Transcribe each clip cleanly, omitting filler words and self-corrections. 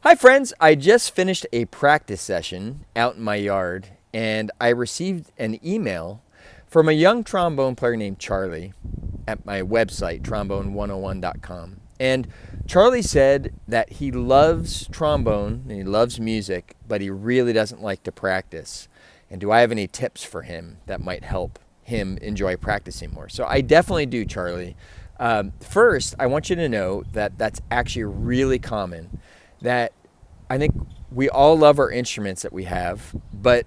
Hi, friends. I just finished a practice session out in my yard, and I received an email from a young trombone player named Charlie at my website, trombone101.com. And Charlie said that he loves trombone and he loves music, but he really doesn't like to practice. And do I have any tips for him that might help him enjoy practicing more? So I definitely do, Charlie. First, I want you to know that that's actually really common. That I think we all love our instruments that we have, but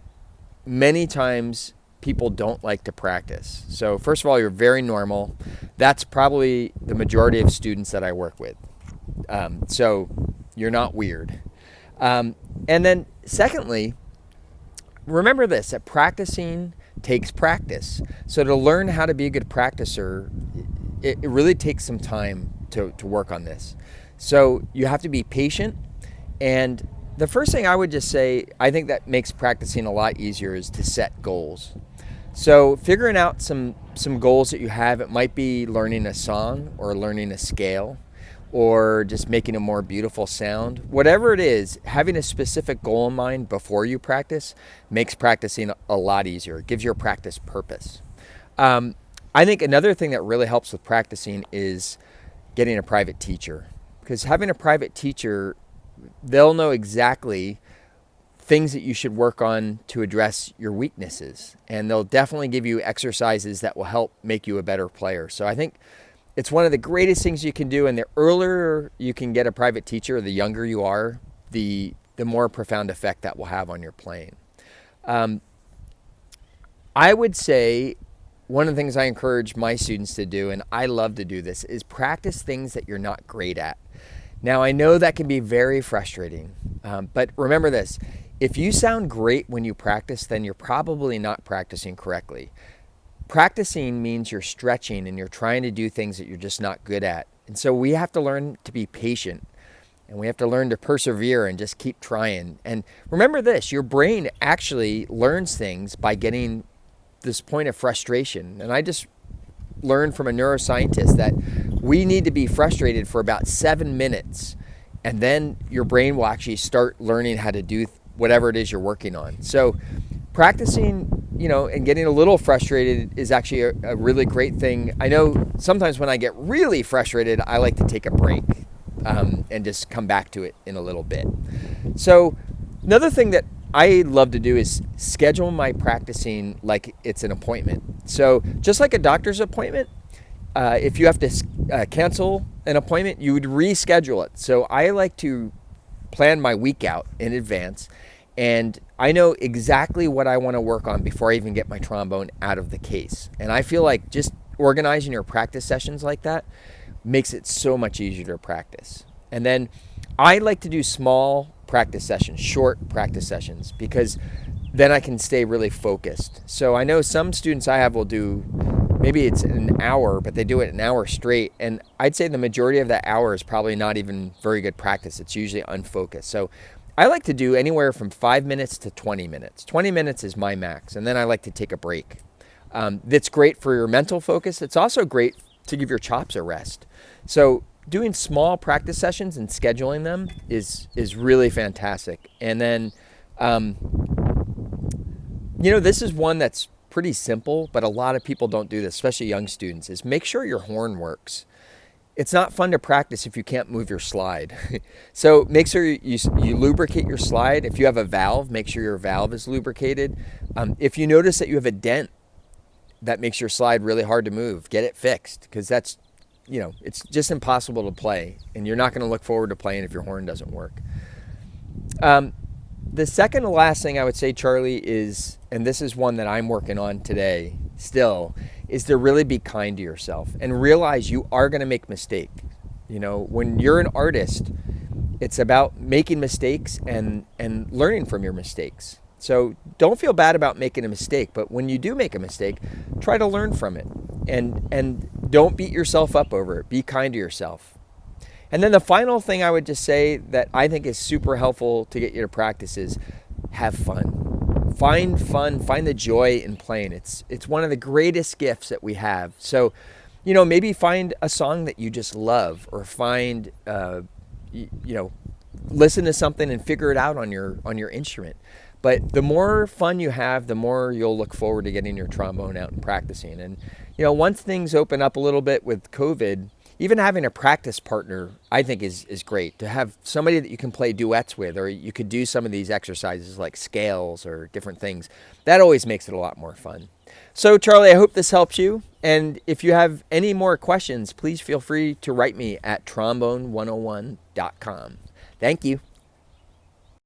many times people don't like to practice. So first of all, you're very normal. That's probably the majority of students that I work with. So you're not weird. And then secondly, remember this, that practicing takes practice. So to learn how to be a good practicer, it really takes some time to work on this. So you have to be patient. And the first thing I would just say, I think that makes practicing a lot easier, is to set goals. So figuring out some goals that you have, it might be learning a song or learning a scale or just making a more beautiful sound. Whatever it is, having a specific goal in mind before you practice makes practicing a lot easier. It gives your practice purpose. I think another thing that really helps with practicing is getting a private teacher, because having a private teacher, they'll know exactly things that you should work on to address your weaknesses. And they'll definitely give you exercises that will help make you a better player. So I think it's one of the greatest things you can do. And the earlier you can get a private teacher, the younger you are, the more profound effect that will have on your playing. I would say one of the things I encourage my students to do, and I love to do this, is practice things that you're not great at. Now, I know that can be very frustrating, but remember this. If you sound great when you practice, then you're probably not practicing correctly. Practicing means you're stretching and you're trying to do things that you're just not good at. And so we have to learn to be patient, and we have to learn to persevere and just keep trying. And remember this, your brain actually learns things by getting this point of frustration. And I just learned from a neuroscientist that we need to be frustrated for about 7 minutes, and then your brain will actually start learning how to do whatever it is you're working on. So practicing, and getting a little frustrated is actually a really great thing. I know sometimes when I get really frustrated, I like to take a break and just come back to it in a little bit. So another thing that I love to do is schedule my practicing like it's an appointment. So just like a doctor's appointment, if you have to cancel an appointment, you would reschedule it. So I like to plan my week out in advance, and I know exactly what I want to work on before I even get my trombone out of the case. And I feel like just organizing your practice sessions like that makes it so much easier to practice. And then I like to do small practice sessions, short practice sessions, because then I can stay really focused. So I know some students I have will do, maybe it's an hour, but they do it an hour straight. And I'd say the majority of that hour is probably not even very good practice. It's usually unfocused. So I like to do anywhere from 5 minutes to 20 minutes. 20 minutes is my max. And then I like to take a break. That's great for your mental focus. It's also great to give your chops a rest. So doing small practice sessions and scheduling them is really fantastic. And then, this is one that's pretty simple, but a lot of people don't do this, especially young students, is make sure your horn works. It's not fun to practice if you can't move your slide. So make sure you lubricate your slide. If you have a valve, make sure your valve is lubricated. If you notice that you have a dent that makes your slide really hard to move, get it fixed, because that's, it's just impossible to play, and you're not going to look forward to playing if your horn doesn't work. The second to last thing I would say, Charlie, is, and this is one that I'm working on today still, is to really be kind to yourself and realize you are going to make mistakes. When you're an artist, it's about making mistakes and learning from your mistakes. So don't feel bad about making a mistake, but when you do make a mistake, try to learn from it, and don't beat yourself up over it. Be kind to yourself. And then the final thing I would just say that I think is super helpful to get you to practice is have fun. Find fun, find the joy in playing. It's one of the greatest gifts that we have. So, maybe find a song that you just love, or find listen to something and figure it out on your instrument. But the more fun you have, the more you'll look forward to getting your trombone out and practicing. And once things open up a little bit with COVID, even having a practice partner, I think is great. To have somebody that you can play duets with, or you could do some of these exercises like scales or different things. That always makes it a lot more fun. So Charlie, I hope this helps you. And if you have any more questions, please feel free to write me at trombone101.com. Thank you.